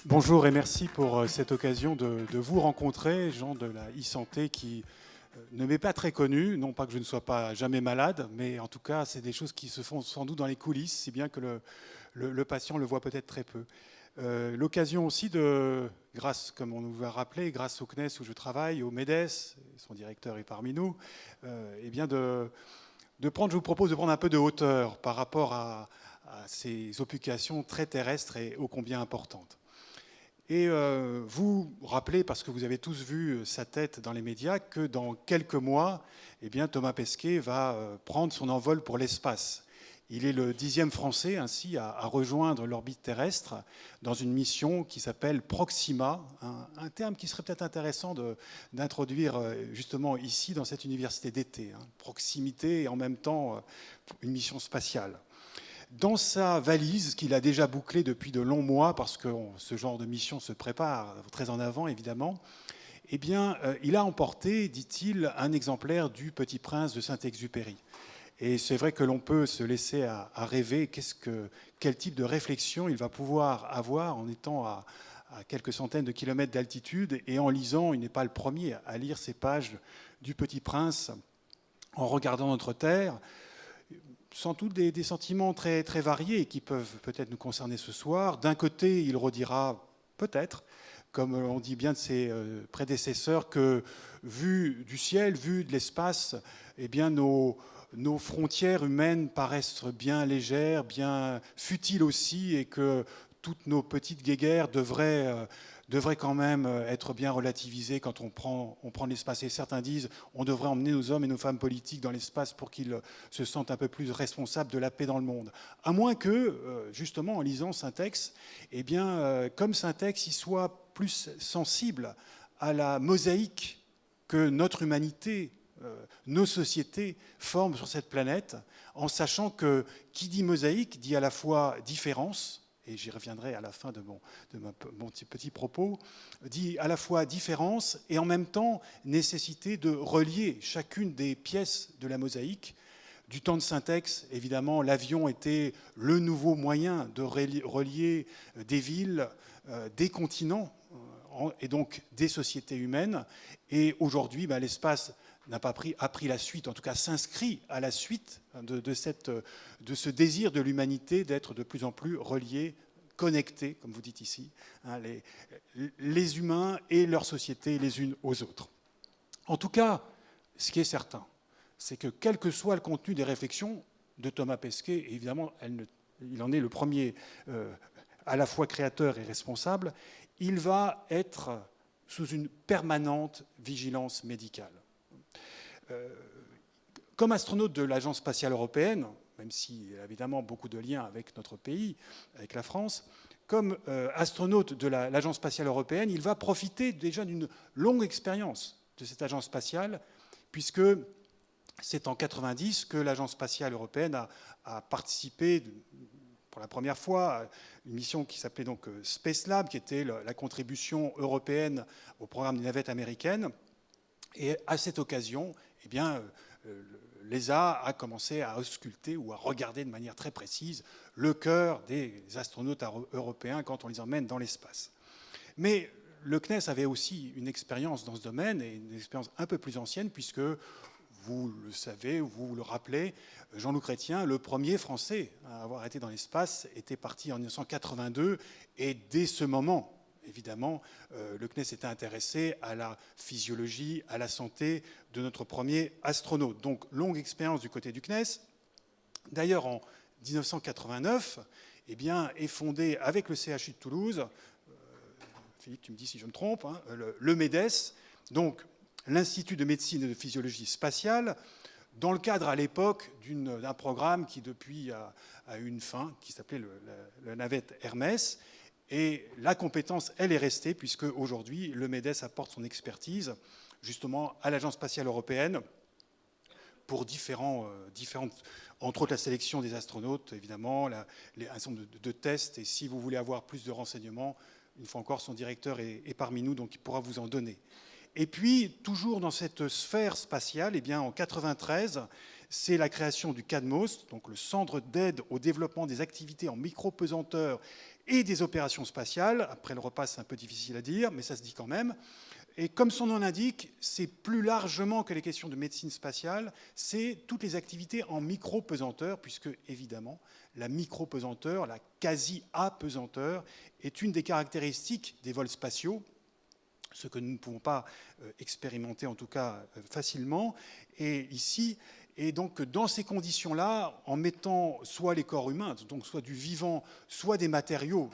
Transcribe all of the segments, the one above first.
Bonjour et merci pour cette occasion de vous rencontrer, gens de la e-santé qui ne m'est pas très connu, non pas que je ne sois pas jamais malade, mais en tout cas c'est des choses qui se font sans doute dans les coulisses, si bien que le patient le voit peut-être très peu. L'occasion aussi de, grâce, comme on nous l'a rappelé, grâce au CNES où je travaille, au MEDES, son directeur est parmi nous, eh bien je vous propose de prendre un peu de hauteur par rapport à ces occupations très terrestres et ô combien importantes. Et vous rappelez, parce que vous avez tous vu sa tête dans les médias, que dans quelques mois, eh bien, Thomas Pesquet va prendre son envol pour l'espace. Il est le 10e Français ainsi à rejoindre l'orbite terrestre dans une mission qui s'appelle Proxima, un terme qui serait peut-être intéressant d'introduire justement ici dans cette université d'été. Proximité et en même temps une mission spatiale. Dans sa valise, qu'il a déjà bouclée depuis de longs mois, parce que ce genre de mission se prépare très en avant, évidemment, eh bien, il a emporté, dit-il, un exemplaire du Petit Prince de Saint-Exupéry. Et c'est vrai que l'on peut se laisser à rêver quel type de réflexion il va pouvoir avoir en étant à quelques centaines de kilomètres d'altitude et en lisant, il n'est pas le premier à lire ces pages du Petit Prince en regardant notre Terre, sans doute des sentiments très, très variés qui peuvent peut-être nous concerner ce soir. D'un côté, il redira peut-être, comme on dit bien de ses prédécesseurs, que vu du ciel, vu de l'espace, eh bien nos frontières humaines paraissent bien légères, bien futiles aussi, et que toutes nos petites guéguerres devraient quand même être bien relativisées quand on prend l'espace. Et certains disent on devrait emmener nos hommes et nos femmes politiques dans l'espace pour qu'ils se sentent un peu plus responsables de la paix dans le monde. À moins que, justement, en lisant Saint-Ex, eh bien, comme Saint-Ex, il soit plus sensible à la mosaïque que notre humanité, nos sociétés forment sur cette planète, en sachant que qui dit mosaïque dit à la fois différence, et j'y reviendrai à la fin de mon petit propos, dit à la fois différence et en même temps nécessité de relier chacune des pièces de la mosaïque. Du temps de Saint-Ex, évidemment, l'avion était le nouveau moyen de relier des villes, des continents, et donc des sociétés humaines. Et aujourd'hui, l'espace a pris la suite, en tout cas s'inscrit à la suite de ce désir de l'humanité d'être de plus en plus reliés, connectés, comme vous dites ici, les humains et leurs sociétés les unes aux autres. En tout cas, ce qui est certain, c'est que quel que soit le contenu des réflexions de Thomas Pesquet, et évidemment, il en est le premier à la fois créateur et responsable, il va être sous une permanente vigilance médicale. Comme astronaute de l'Agence spatiale européenne, même s'il y a évidemment beaucoup de liens avec notre pays, avec la France, comme astronaute de l'Agence spatiale européenne, il va profiter déjà d'une longue expérience de cette agence spatiale, puisque c'est en 1990 que l'Agence spatiale européenne a participé pour la première fois à une mission qui s'appelait donc Space Lab, qui était la contribution européenne au programme des navettes américaines. Et à cette occasion, eh bien, l'ESA a commencé à ausculter ou à regarder de manière très précise le cœur des astronautes européens quand on les emmène dans l'espace. Mais le CNES avait aussi une expérience dans ce domaine, et une expérience un peu plus ancienne, puisque, vous le savez, vous le rappelez, Jean-Loup Chrétien, le premier Français à avoir été dans l'espace, était parti en 1982, et dès ce moment, évidemment, le CNES était intéressé à la physiologie, à la santé de notre premier astronaute. Donc, longue expérience du côté du CNES. D'ailleurs, en 1989, eh bien, est fondé avec le CHU de Toulouse, Philippe, tu me dis si je me trompe, le MEDES, donc l'Institut de médecine et de physiologie spatiale, dans le cadre à l'époque d'un programme qui depuis a eu une fin, qui s'appelait la navette Hermès. Et la compétence, elle est restée, puisque aujourd'hui, le MEDES apporte son expertise justement à l'Agence spatiale européenne pour différentes, entre autres la sélection des astronautes, évidemment, un certain nombre de tests. Et si vous voulez avoir plus de renseignements, une fois encore, son directeur est parmi nous, donc il pourra vous en donner. Et puis, toujours dans cette sphère spatiale, eh bien, en 1993, c'est la création du CADMOS, donc le Centre d'aide au développement des activités en micro-pesanteur et des opérations spatiales. Après le repas, c'est un peu difficile à dire, mais ça se dit quand même. Et comme son nom l'indique, c'est plus largement que les questions de médecine spatiale, c'est toutes les activités en micro-pesanteur, puisque évidemment, la micro-pesanteur, la quasi-apesanteur, est une des caractéristiques des vols spatiaux, ce que nous ne pouvons pas expérimenter en tout cas facilement. Et ici, et donc dans ces conditions-là, en mettant soit les corps humains, donc soit du vivant, soit des matériaux,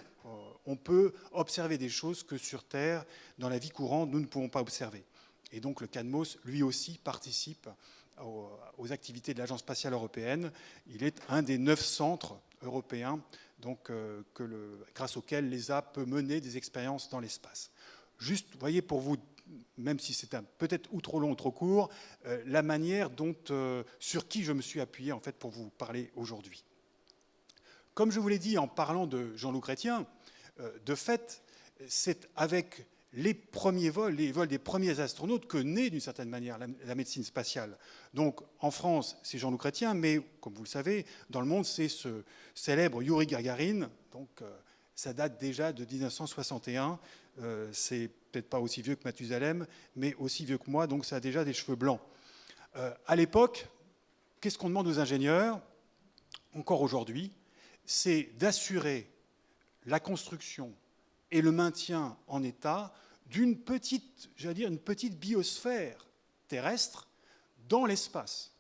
on peut observer des choses que sur Terre, dans la vie courante, nous ne pouvons pas observer. Et donc le CADMOS, lui aussi, participe aux activités de l'Agence spatiale européenne. Il est un des 9 centres européens donc, grâce auxquels l'ESA peut mener des expériences dans l'espace. Juste, vous voyez, pour vous, même si c'est peut-être ou trop long ou trop court, la manière dont, sur qui je me suis appuyé en fait, pour vous parler aujourd'hui. Comme je vous l'ai dit en parlant de Jean-Loup Chrétien, de fait, c'est avec les premiers vols, les vols des premiers astronautes que naît d'une certaine manière la médecine spatiale. Donc en France, c'est Jean-Loup Chrétien, mais comme vous le savez, dans le monde, c'est ce célèbre Youri Gagarin. Donc ça date déjà de 1961. C'est peut-être pas aussi vieux que Mathusalem, mais aussi vieux que moi, donc ça a déjà des cheveux blancs. À l'époque, qu'est-ce qu'on demande aux ingénieurs, encore aujourd'hui? C'est d'assurer la construction et le maintien en état d'une petite, j'allais dire, une petite biosphère terrestre dans l'espace,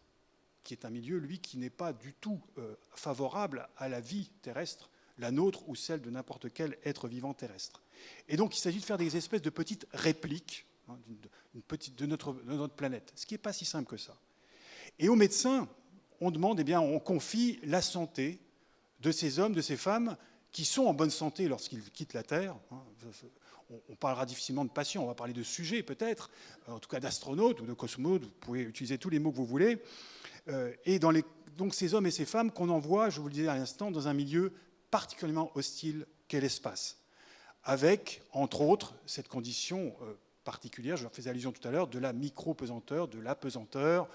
qui est un milieu, lui, qui n'est pas du tout favorable à la vie terrestre, la nôtre ou celle de n'importe quel être vivant terrestre. Et donc, il s'agit de faire des espèces de petites répliques hein, de notre planète, ce qui n'est pas si simple que ça. Et aux médecins, on demande, eh bien, on confie la santé de ces hommes, de ces femmes qui sont en bonne santé lorsqu'ils quittent la Terre. On parlera difficilement de patients, on va parler de sujets peut-être, en tout cas d'astronautes ou de cosmonautes, vous pouvez utiliser tous les mots que vous voulez. Et donc ces hommes et ces femmes qu'on envoie, je vous le disais à l'instant, dans un milieu particulièrement hostile qu'est l'espace, avec, entre autres, cette condition particulière, je leur faisais allusion tout à l'heure, de la micro-pesanteur, de l'apesanteur.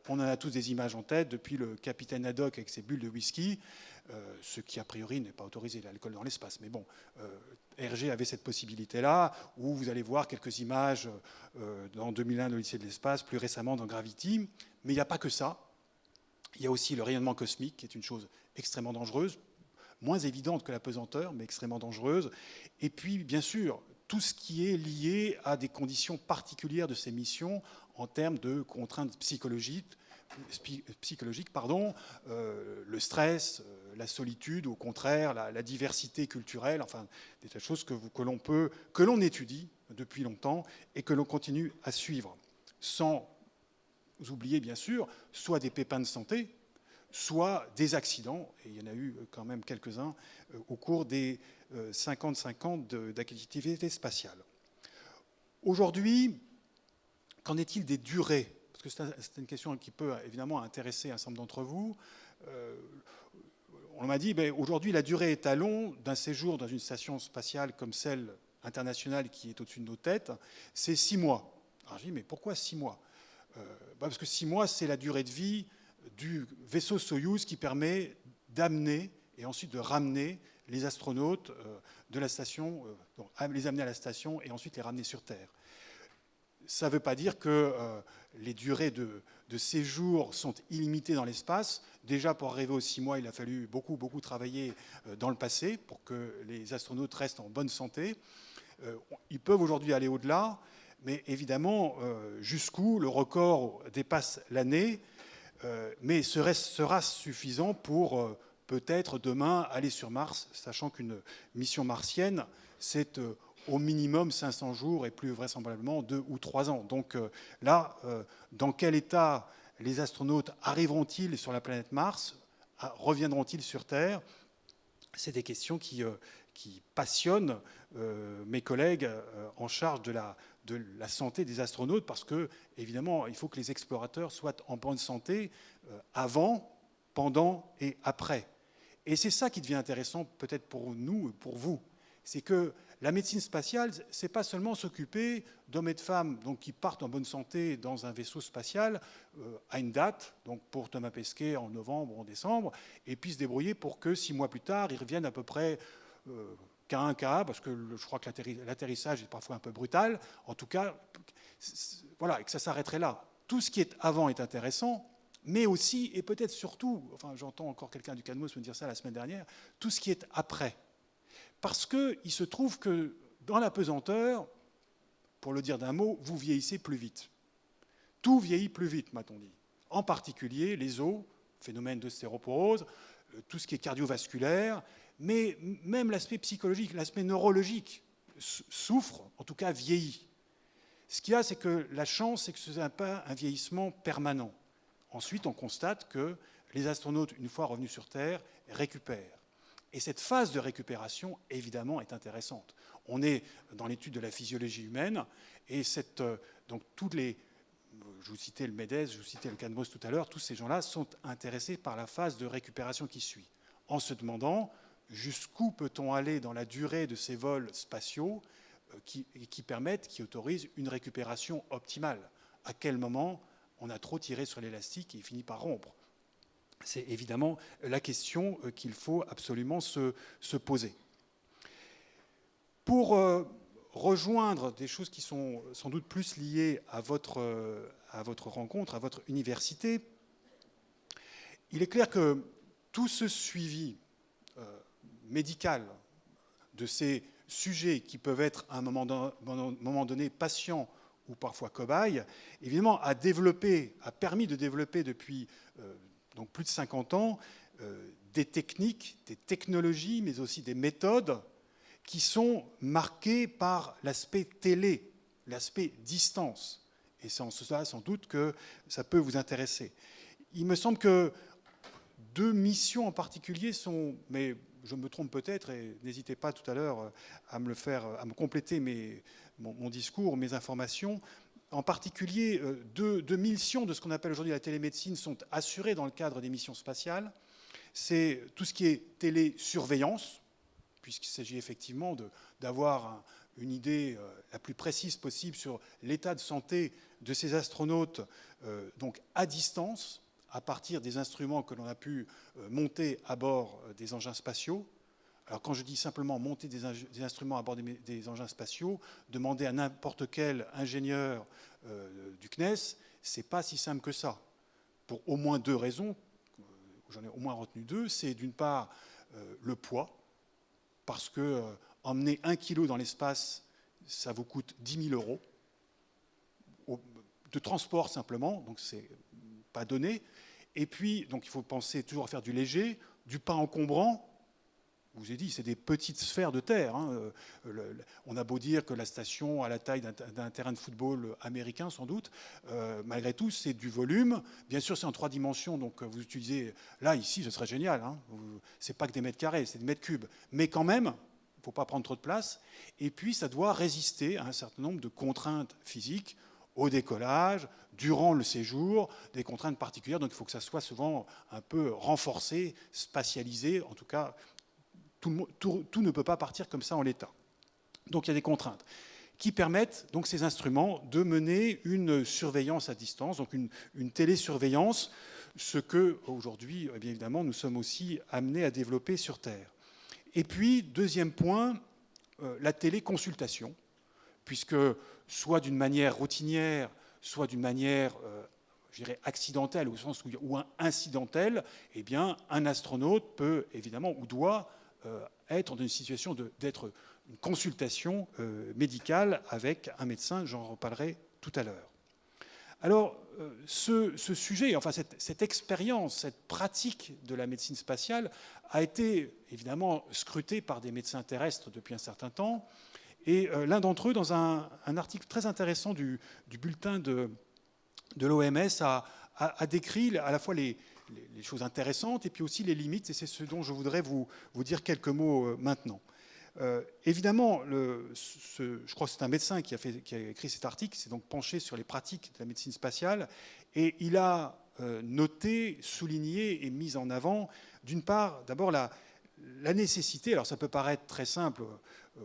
On en a tous des images en tête, depuis le capitaine Haddock avec ses bulles de whisky, ce qui a priori n'est pas autorisé, l'alcool dans l'espace. Mais bon, Hergé avait cette possibilité-là, où vous allez voir quelques images dans 2001 de l'Odyssée de l'espace, plus récemment dans Gravity. Mais il n'y a pas que ça. Il y a aussi le rayonnement cosmique, qui est une chose extrêmement dangereuse, moins évidente que la pesanteur, mais extrêmement dangereuse. Et puis, bien sûr, tout ce qui est lié à des conditions particulières de ces missions en termes de contraintes psychologiques, le stress, la solitude, au contraire, la diversité culturelle, enfin, des tas de choses que l'on étudie depuis longtemps et que l'on continue à suivre, sans oublier, bien sûr, soit des pépins de santé, soit des accidents, et il y en a eu quand même quelques-uns au cours des 55 ans d'activité spatiale. Aujourd'hui, qu'en est-il des durées? Parce que c'est une question qui peut évidemment intéresser un certain nombre d'entre vous. On m'a dit, aujourd'hui, la durée étalon d'un séjour dans une station spatiale comme celle internationale qui est au-dessus de nos têtes, c'est 6 mois. Alors je dis, mais pourquoi 6 mois? Parce que 6 mois, c'est la durée de vie du vaisseau Soyouz qui permet d'amener et ensuite de ramener les astronautes de la station, les amener à la station et ensuite les ramener sur Terre. Ça ne veut pas dire que les durées de séjour sont illimitées dans l'espace. Déjà, pour arriver aux 6 mois, il a fallu beaucoup travailler dans le passé pour que les astronautes restent en bonne santé. Ils peuvent aujourd'hui aller au-delà, mais évidemment, jusqu'où le record dépasse l'année, mais sera suffisant pour peut-être demain aller sur Mars, sachant qu'une mission martienne, c'est au minimum 500 jours et plus vraisemblablement 2 ou 3 ans. Donc là, dans quel état les astronautes arriveront-ils sur la planète Mars? Reviendront-ils sur Terre? C'est des questions qui passionnent mes collègues en charge de la santé des astronautes, parce que, évidemment, il faut que les explorateurs soient en bonne santé avant, pendant et après. Et c'est ça qui devient intéressant peut-être pour nous et pour vous. c'est que la médecine spatiale, c'est pas seulement s'occuper d'hommes et de femmes donc, qui partent en bonne santé dans un vaisseau spatial à une date, donc pour Thomas Pesquet en novembre ou en décembre, et puis se débrouiller pour que 6 mois plus tard, ils reviennent à peu près qu'à un cas, parce que je crois que l'atterrissage est parfois un peu brutal. En tout cas, voilà, et que ça s'arrêterait là. Tout ce qui est avant est intéressant, mais aussi, et peut-être surtout, enfin j'entends encore quelqu'un du CADMOS me dire ça la semaine dernière, tout ce qui est après. Parce qu'il se trouve que dans la pesanteur, pour le dire d'un mot, vous vieillissez plus vite. Tout vieillit plus vite, m'a-t-on dit. En particulier les os, phénomène de stéroporose, tout ce qui est cardiovasculaire, mais même l'aspect psychologique, l'aspect neurologique souffre, en tout cas vieillit. Ce qu'il y a, c'est que la chance, c'est que ce n'est pas un vieillissement permanent. Ensuite, on constate que les astronautes, une fois revenus sur Terre, récupèrent. Et cette phase de récupération, évidemment, est intéressante. On est dans l'étude de la physiologie humaine, et donc tous les... Je vous citais le MEDES, je vous citais le CADMOS tout à l'heure, tous ces gens-là sont intéressés par la phase de récupération qui suit, en se demandant jusqu'où peut-on aller dans la durée de ces vols spatiaux qui permettent, qui autorisent une récupération optimale. À quel moment on a trop tiré sur l'élastique et il finit par rompre. C'est évidemment la question qu'il faut absolument se poser. Pour rejoindre des choses qui sont sans doute plus liées à votre rencontre, à votre université, il est clair que tout ce suivi médical de ces sujets qui peuvent être à un moment donné patients ou parfois cobayes, évidemment a permis de développer depuis donc plus de 50 ans des techniques, des technologies, mais aussi des méthodes qui sont marquées par l'aspect télé, l'aspect distance. Et c'est en cela, sans doute, que ça peut vous intéresser. Il me semble que 2 missions en particulier sont, mais je me trompe peut-être, et n'hésitez pas tout à l'heure à me compléter mon discours, mes informations. En particulier, 2 missions de ce qu'on appelle aujourd'hui la télémédecine sont assurées dans le cadre des missions spatiales. C'est tout ce qui est télésurveillance, puisqu'il s'agit effectivement d'avoir une idée la plus précise possible sur l'état de santé de ces astronautes donc à distance, à partir des instruments que l'on a pu monter à bord des engins spatiaux. Alors quand je dis simplement monter des instruments à bord des engins spatiaux, demander à n'importe quel ingénieur du CNES, c'est pas si simple que ça. Pour au moins 2 raisons, j'en ai au moins retenu 2, c'est d'une part le poids, parce que emmener 1 kilo dans l'espace, ça vous coûte 10 000 €, de transport simplement, donc c'est pas donné. Et puis, donc il faut penser toujours à faire du léger, du pas encombrant. Je vous ai dit, c'est des petites sphères de terre. Hein. On a beau dire que la station a la taille d'un terrain de football américain, sans doute. Malgré tout, c'est du volume. Bien sûr, c'est en 3 dimensions. Donc, vous utilisez... Là, ici, ce serait génial. Hein. C'est pas que des mètres carrés, c'est des mètres cubes. Mais quand même, il ne faut pas prendre trop de place. Et puis, ça doit résister à un certain nombre de contraintes physiques, au décollage, durant le séjour, des contraintes particulières. Donc, il faut que ça soit souvent un peu renforcé, spatialisé, en tout cas... Tout ne peut pas partir comme ça en l'état. Donc il y a des contraintes qui permettent donc ces instruments de mener une surveillance à distance, donc une télésurveillance, ce que aujourd'hui, bien évidemment, nous sommes aussi amenés à développer sur Terre. Et puis, deuxième point, la téléconsultation, puisque soit d'une manière routinière, soit d'une manière je dirais accidentelle, au sens où incidentelle, eh bien, un astronaute peut évidemment ou doit être dans une situation d'être une consultation médicale avec un médecin, j'en reparlerai tout à l'heure. Alors, ce sujet, enfin cette expérience, cette pratique de la médecine spatiale a été évidemment scrutée par des médecins terrestres depuis un certain temps, et l'un d'entre eux, dans un article très intéressant du bulletin de l'OMS, a décrit à la fois les choses intéressantes et puis aussi les limites, et c'est ce dont je voudrais vous dire quelques mots maintenant. Évidemment, je crois que c'est un médecin qui a écrit cet article, qui s'est donc penché sur les pratiques de la médecine spatiale, et il a noté, souligné et mis en avant, d'une part, d'abord la nécessité, alors ça peut paraître très simple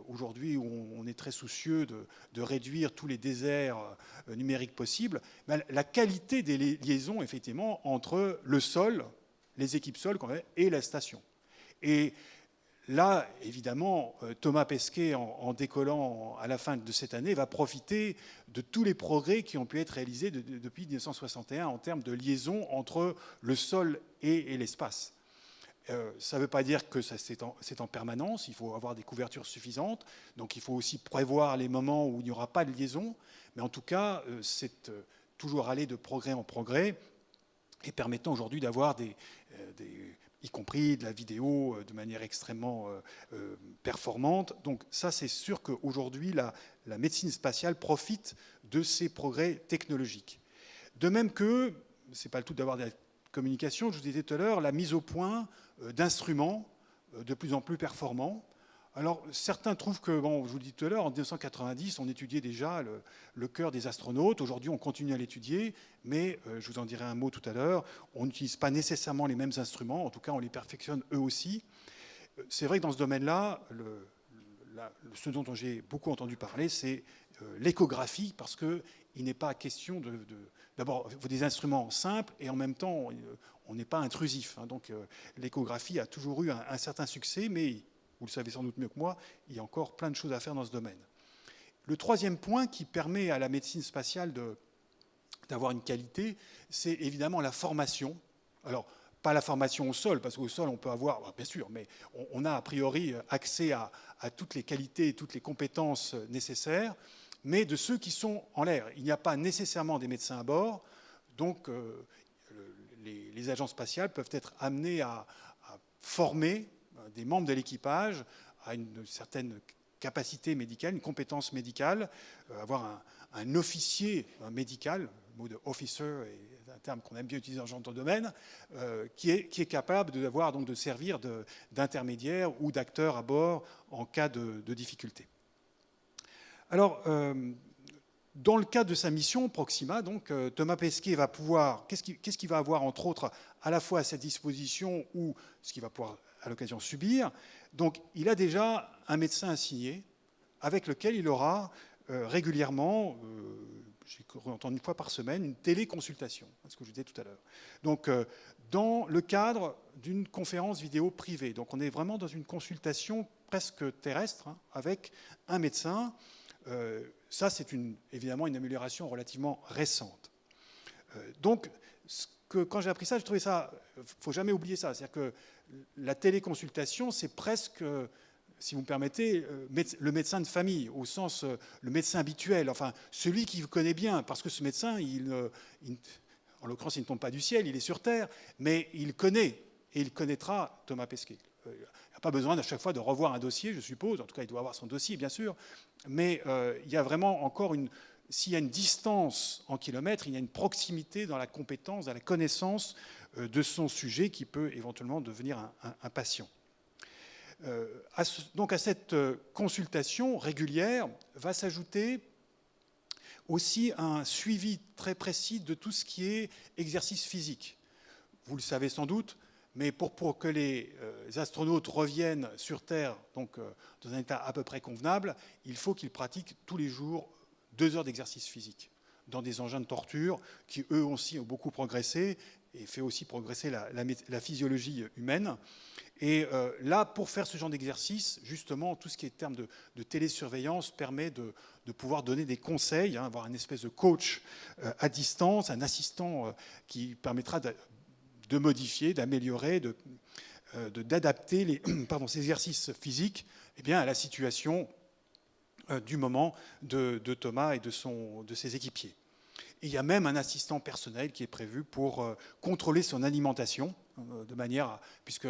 aujourd'hui où on est très soucieux de réduire tous les déserts numériques possibles, la qualité des liaisons, effectivement, entre le sol, les équipes sol et la station. Et là, évidemment, Thomas Pesquet, en décollant à la fin de cette année, va profiter de tous les progrès qui ont pu être réalisés depuis 1961 en termes de liaison entre le sol et l'espace. Ça ne veut pas dire que c'est en permanence, il faut avoir des couvertures suffisantes, donc il faut aussi prévoir les moments où il n'y aura pas de liaison, mais en tout cas, c'est toujours aller de progrès en progrès, et permettant aujourd'hui d'avoir y compris de la vidéo de manière extrêmement performante. Donc ça, c'est sûr qu'aujourd'hui, la médecine spatiale profite de ces progrès technologiques. De même que, ce n'est pas le tout d'avoir de la communication, je vous disais tout à l'heure, la mise au point d'instruments de plus en plus performants. Alors, certains trouvent que, bon, je vous le dis tout à l'heure, en 1990, on étudiait déjà le cœur des astronautes. Aujourd'hui, on continue à l'étudier, mais je vous en dirai un mot tout à l'heure. On n'utilise pas nécessairement les mêmes instruments. En tout cas, on les perfectionne eux aussi. C'est vrai que dans ce domaine-là, ce dont j'ai beaucoup entendu parler, c'est l'échographie, parce qu'il n'est pas question d'abord, il faut des instruments simples et en même temps, on n'est pas intrusif. Hein. Donc, l'échographie a toujours eu un certain succès, mais vous le savez sans doute mieux que moi, il y a encore plein de choses à faire dans ce domaine. Le troisième point qui permet à la médecine spatiale d'avoir une qualité, c'est évidemment la formation. Alors, pas la formation au sol, parce qu'au sol, on peut avoir, bien sûr, mais on a a priori accès à toutes les qualités et toutes les compétences nécessaires, mais de ceux qui sont en l'air. Il n'y a pas nécessairement des médecins à bord, donc les agences spatiales peuvent être amenées à former des membres de l'équipage à une certaine capacité médicale, une compétence médicale, avoir un officier médical, le mot de officer est un terme qu'on aime bien utiliser dans ce genre de domaine, qui est capable de servir d'intermédiaire ou d'acteur à bord en cas de difficulté. Alors, dans le cadre de sa mission Proxima, donc, Thomas Pesquet va pouvoir, qu'est-ce qu'il va avoir entre autres à la fois à sa disposition ou ce qu'il va pouvoir à l'occasion subir. Donc il a déjà un médecin assigné avec lequel il aura régulièrement, j'ai entendu une fois par semaine, une téléconsultation, ce que je disais tout à l'heure. Donc dans le cadre d'une conférence vidéo privée. Donc on est vraiment dans une consultation presque terrestre hein, avec un médecin. Ça, c'est évidemment une amélioration relativement récente. Donc, quand j'ai appris ça, j'ai trouvé ça, il ne faut jamais oublier ça, c'est-à-dire que la téléconsultation, c'est presque, si vous me permettez, le médecin de famille, au sens, le médecin habituel, enfin, celui qui vous connaît bien, parce que ce médecin, en l'occurrence, il ne tombe pas du ciel, il est sur Terre, mais il connaît, et il connaîtra Thomas Pesquet. Il n'y a pas besoin à chaque fois de revoir un dossier, je suppose, en tout cas, il doit avoir son dossier, bien sûr, mais il y a vraiment encore s'il y a une distance en kilomètres, il y a une proximité dans la compétence, dans la connaissance de son sujet qui peut éventuellement devenir un patient. Donc à cette consultation régulière va s'ajouter aussi un suivi très précis de tout ce qui est exercice physique. Vous le savez sans doute, mais pour que les astronautes reviennent sur Terre donc, dans un état à peu près convenable, il faut qu'ils pratiquent tous les jours 2 heures d'exercice physique dans des engins de torture qui, eux aussi, ont beaucoup progressé et fait aussi progresser la physiologie humaine. Et là, pour faire ce genre d'exercice, justement, tout ce qui est terme de télésurveillance permet de pouvoir donner des conseils, hein, avoir une espèce de coach à distance, un assistant qui permettra de modifier, d'améliorer, d'adapter ces exercices physiques à la situation du moment de Thomas et de ses équipiers. Et il y a même un assistant personnel qui est prévu pour contrôler son alimentation, de manière à, puisque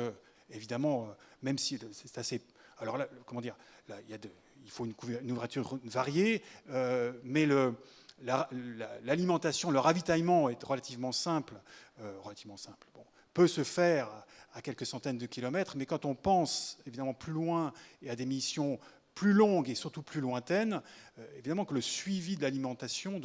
évidemment, même si c'est assez... Alors là, comment dire, là, il faut une couverture variée, mais l'alimentation, le ravitaillement est relativement simple, bon, peut se faire à quelques centaines de kilomètres, mais quand on pense évidemment plus loin et à des missions plus longues et surtout plus lointaines, évidemment que le suivi de l'alimentation,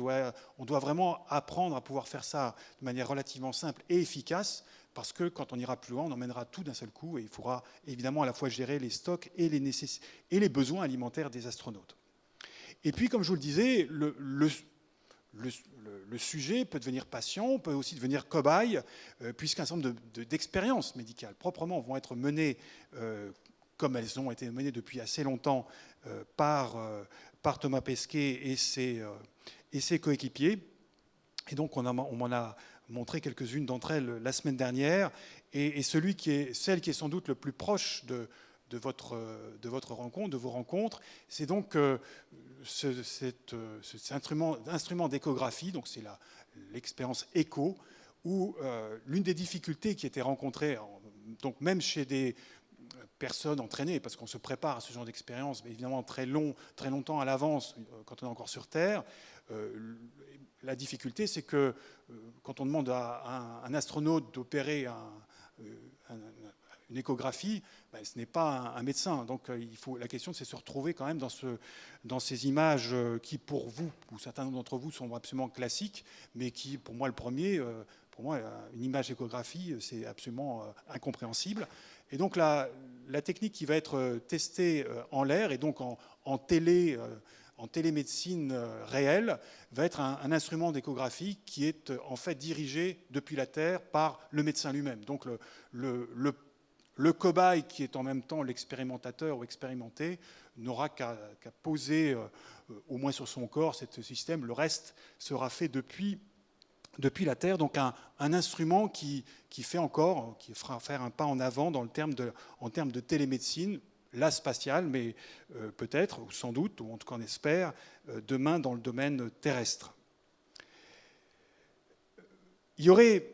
on doit vraiment apprendre à pouvoir faire ça de manière relativement simple et efficace, parce que quand on ira plus loin, on emmènera tout d'un seul coup et il faudra évidemment à la fois gérer les stocks et les besoins alimentaires des astronautes. Et puis, comme je vous le disais, le sujet peut devenir patient, peut aussi devenir cobaye, puisqu'un certain nombre d'expériences médicales proprement vont être menées, comme elles ont été menées depuis assez longtemps, par Thomas Pesquet et ses coéquipiers. Et donc, on m'en a montré quelques-unes d'entre elles la semaine dernière. Et celle qui est sans doute le plus proche de votre rencontre, de vos rencontres, c'est donc cet instrument d'échographie, donc c'est l'expérience ECHO, où l'une des difficultés qui était rencontrée, donc même chez des personnes entraînées, parce qu'on se prépare à ce genre d'expérience, mais évidemment très longtemps à l'avance, quand on est encore sur Terre, la difficulté, c'est que quand on demande à un astronaute d'opérer une échographie, ben, ce n'est pas un médecin. Donc la question, c'est de se retrouver quand même dans ces images qui, pour vous, ou certains d'entre vous, sont absolument classiques, mais qui, pour moi, une image échographie, c'est absolument incompréhensible. Et donc la technique qui va être testée en l'air, et donc en télémédecine réelle, va être un instrument d'échographie qui est en fait dirigé depuis la Terre par le médecin lui-même. Donc le cobaye, qui est en même temps l'expérimentateur ou expérimenté, n'aura qu'à poser au moins sur son corps ce système. Le reste sera fait depuis la Terre. Donc un instrument qui fera faire un pas en avant en termes de télémédecine, la spatiale, mais peut-être, ou sans doute, ou en tout cas on espère, demain dans le domaine terrestre. Il y aurait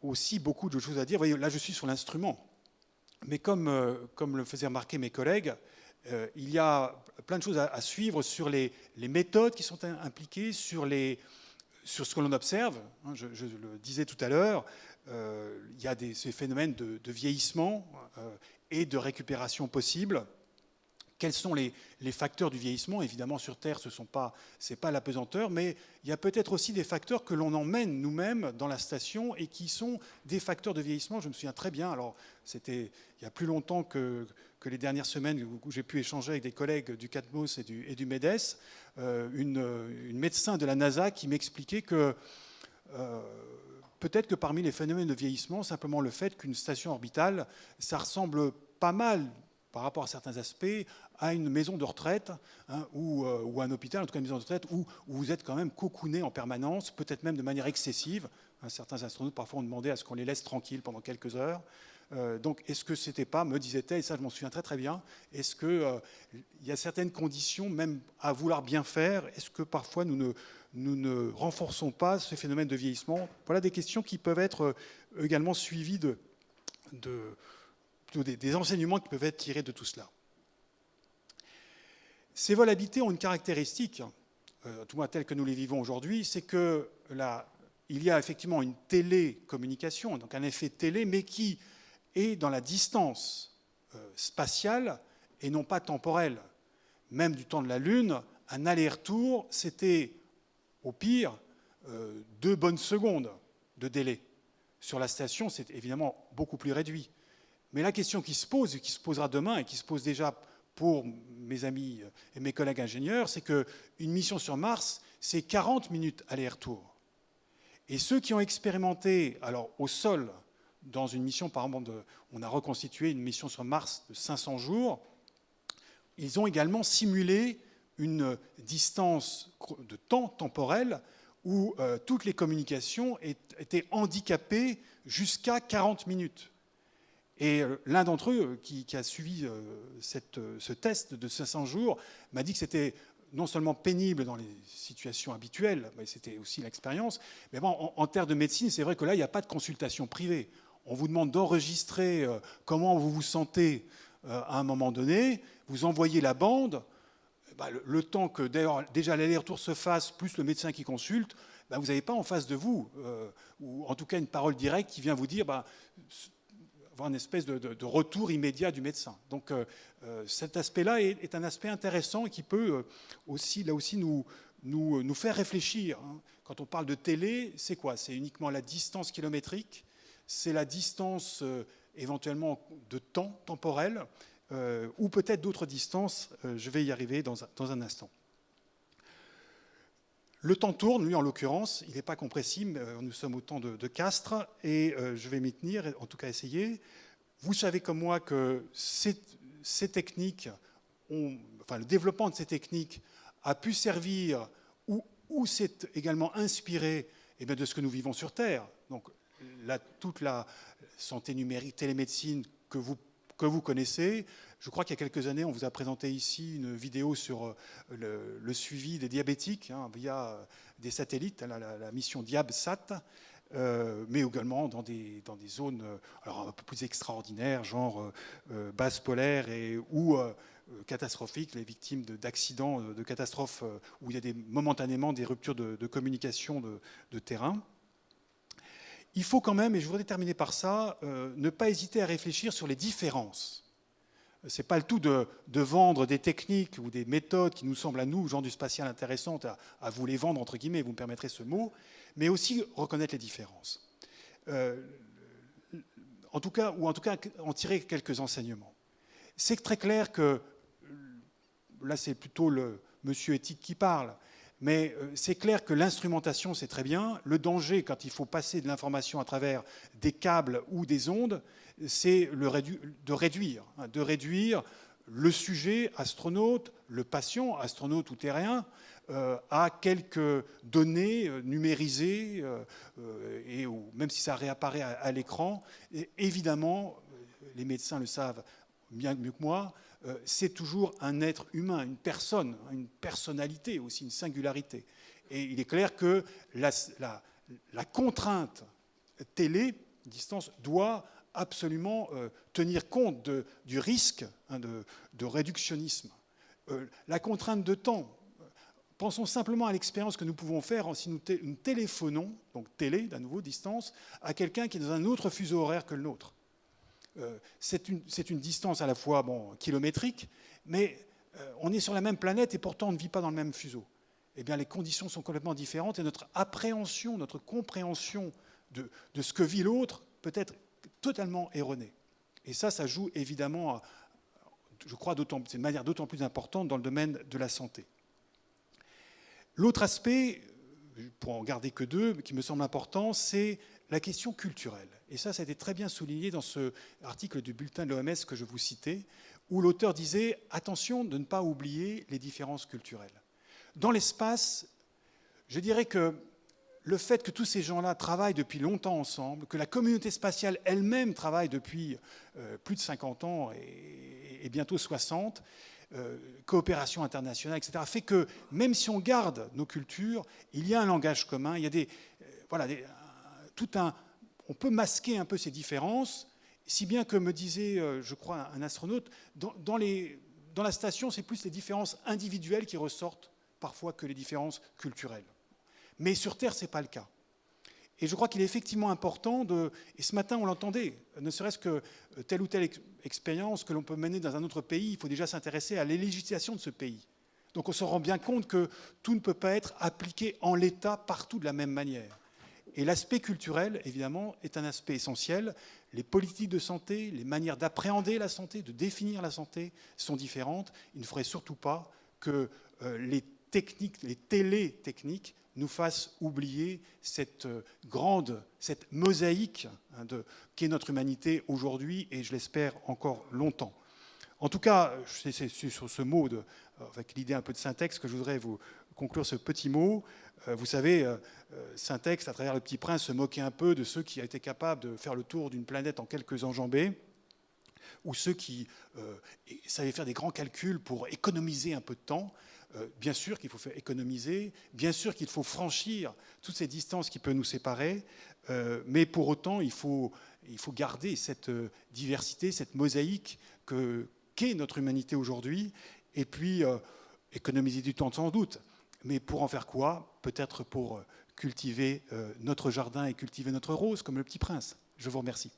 aussi beaucoup de choses à dire. Vous voyez, là, je suis sur l'instrument. Mais comme le faisaient remarquer mes collègues, il y a plein de choses à suivre sur les méthodes qui sont impliquées, sur ce que l'on observe. Je le disais tout à l'heure, il y a ces phénomènes de vieillissement et de récupération possible. Quels sont les facteurs du vieillissement? Évidemment, sur Terre, ce n'est pas l'apesanteur, mais il y a peut-être aussi des facteurs que l'on emmène nous-mêmes dans la station et qui sont des facteurs de vieillissement. Je me souviens très bien, alors c'était il y a plus longtemps que les dernières semaines où j'ai pu échanger avec des collègues du CATMOS et du MEDES, une médecin de la NASA qui m'expliquait que peut-être que parmi les phénomènes de vieillissement, simplement le fait qu'une station orbitale, ça ressemble pas mal, par rapport à certains aspects, à une maison de retraite, hein, ou un hôpital, en tout cas une maison de retraite, où vous êtes quand même cocooné en permanence, peut-être même de manière excessive. Hein, certains astronautes parfois ont demandé à ce qu'on les laisse tranquilles pendant quelques heures. Donc est-ce que c'était pas, me disait-elle, et ça je m'en souviens très très bien, est-ce qu'il y a certaines conditions, même à vouloir bien faire, est-ce que parfois nous ne renforçons pas ce phénomène de vieillissement? Voilà des questions qui peuvent être également suivies des enseignements qui peuvent être tirés de tout cela. Ces vols habités ont une caractéristique, tout moins telle que nous les vivons aujourd'hui, c'est que il y a effectivement une télécommunication, donc un effet télé, mais qui est dans la distance spatiale et non pas temporelle. Même du temps de la Lune, un aller-retour, c'était au pire 2 bonnes secondes de délai. Sur la station, c'est évidemment beaucoup plus réduit. Mais la question qui se pose, et qui se posera demain, et qui se pose déjà pour mes amis et mes collègues ingénieurs, c'est qu'une mission sur Mars, c'est 40 minutes aller-retour. Et ceux qui ont expérimenté, alors au sol, dans une mission, par exemple, on a reconstitué une mission sur Mars de 500 jours, ils ont également simulé une distance de temps temporel où toutes les communications étaient handicapées jusqu'à 40 minutes. Et l'un d'entre eux, qui a suivi ce test de 500 jours, m'a dit que c'était non seulement pénible dans les situations habituelles, mais c'était aussi l'expérience, mais bon, en termes de médecine, c'est vrai que là, il n'y a pas de consultation privée. On vous demande d'enregistrer comment vous vous sentez à un moment donné, vous envoyez la bande, le temps que déjà l'aller-retour se fasse, plus le médecin qui consulte, vous n'avez pas en face de vous, ou en tout cas une parole directe qui vient vous dire avoir une espèce de retour immédiat du médecin. Donc cet aspect-là est un aspect intéressant et qui peut aussi, là aussi, nous faire réfléchir. Quand on parle de télé, c'est quoi? C'est uniquement la distance kilométrique, c'est la distance éventuellement de temps temporel, ou peut-être d'autres distances. Je vais y arriver dans un instant. Le temps tourne, lui en l'occurrence, il n'est pas compressible, nous sommes au temps de Castres, et je vais m'y tenir, en tout cas essayer. Vous savez comme moi que ces techniques, le développement de ces techniques a pu servir ou s'est également inspiré de ce que nous vivons sur Terre. Donc toute la santé numérique, télémédecine que vous connaissez. Je crois qu'il y a quelques années, on vous a présenté ici une vidéo sur le suivi des diabétiques via des satellites, la mission DiabSat, mais également dans des zones alors un peu plus extraordinaires, genre base polaire ou catastrophiques, les victimes d'accidents, de catastrophes où il y a momentanément des ruptures de communication de terrain. Il faut quand même, et je voudrais terminer par ça, ne pas hésiter à réfléchir sur les différences. Ce n'est pas le tout de vendre des techniques ou des méthodes qui nous semblent à nous, gens du spatial, intéressantes, à vous les vendre, entre guillemets, vous me permettrez ce mot, mais aussi reconnaître les différences. En tout cas, en tirer quelques enseignements. C'est très clair que, là c'est plutôt le monsieur éthique qui parle, mais c'est clair que l'instrumentation, c'est très bien. Le danger, quand il faut passer de l'information à travers des câbles ou des ondes, c'est de réduire le sujet astronaute, le patient, astronaute ou terrien, à quelques données numérisées, et même si ça réapparaît à l'écran. Évidemment, les médecins le savent bien mieux que moi, c'est toujours un être humain, une personne, une personnalité aussi, une singularité. Et il est clair que la contrainte télé, distance, doit absolument tenir compte du risque de réductionnisme. La contrainte de temps, pensons simplement à l'expérience que nous pouvons faire si nous téléphonons, donc télé, d'un nouveau, distance, à quelqu'un qui est dans un autre fuseau horaire que le nôtre. C'est une distance à la fois kilométrique, mais on est sur la même planète et pourtant on ne vit pas dans le même fuseau. Eh bien, les conditions sont complètement différentes et notre appréhension, notre compréhension de ce que vit l'autre peut être totalement erronée. Et ça joue évidemment, je crois, c'est de manière d'autant plus importante dans le domaine de la santé. L'autre aspect, pour en garder que deux, qui me semble important, c'est la question culturelle. Et ça a été très bien souligné dans ce article du bulletin de l'OMS que je vous citais, où l'auteur disait « Attention de ne pas oublier les différences culturelles ». Dans l'espace, je dirais que le fait que tous ces gens-là travaillent depuis longtemps ensemble, que la communauté spatiale elle-même travaille depuis plus de 50 ans et bientôt 60, coopération internationale, etc., fait que même si on garde nos cultures, il y a un langage commun, il y a on peut masquer un peu ces différences, si bien que me disait, je crois, un astronaute, dans la station, c'est plus les différences individuelles qui ressortent parfois que les différences culturelles. Mais sur Terre, ce n'est pas le cas. Et je crois qu'il est effectivement important et ce matin on l'entendait, ne serait-ce que telle ou telle expérience que l'on peut mener dans un autre pays, il faut déjà s'intéresser à la législation de ce pays. Donc on se rend bien compte que tout ne peut pas être appliqué en l'état partout de la même manière. Et l'aspect culturel, évidemment, est un aspect essentiel. Les politiques de santé, les manières d'appréhender la santé, de définir la santé sont différentes. Il ne faudrait surtout pas que les télétechniques nous fassent oublier cette mosaïque qu'est notre humanité aujourd'hui et je l'espère encore longtemps. En tout cas, c'est sur ce mot, avec l'idée un peu de Saint-Ex, que je voudrais vous conclure ce petit mot. Vous savez, Saint-Ex, à travers Le Petit Prince, se moquait un peu de ceux qui étaient capables de faire le tour d'une planète en quelques enjambées, ou ceux qui savaient faire des grands calculs pour économiser un peu de temps. Bien sûr qu'il faut faire économiser, bien sûr qu'il faut franchir toutes ces distances qui peuvent nous séparer, mais pour autant, il faut garder cette diversité, cette mosaïque qu'est notre humanité aujourd'hui, et puis économiser du temps sans doute. Mais pour en faire quoi? Peut-être pour cultiver notre jardin et cultiver notre rose, comme Le Petit Prince. Je vous remercie.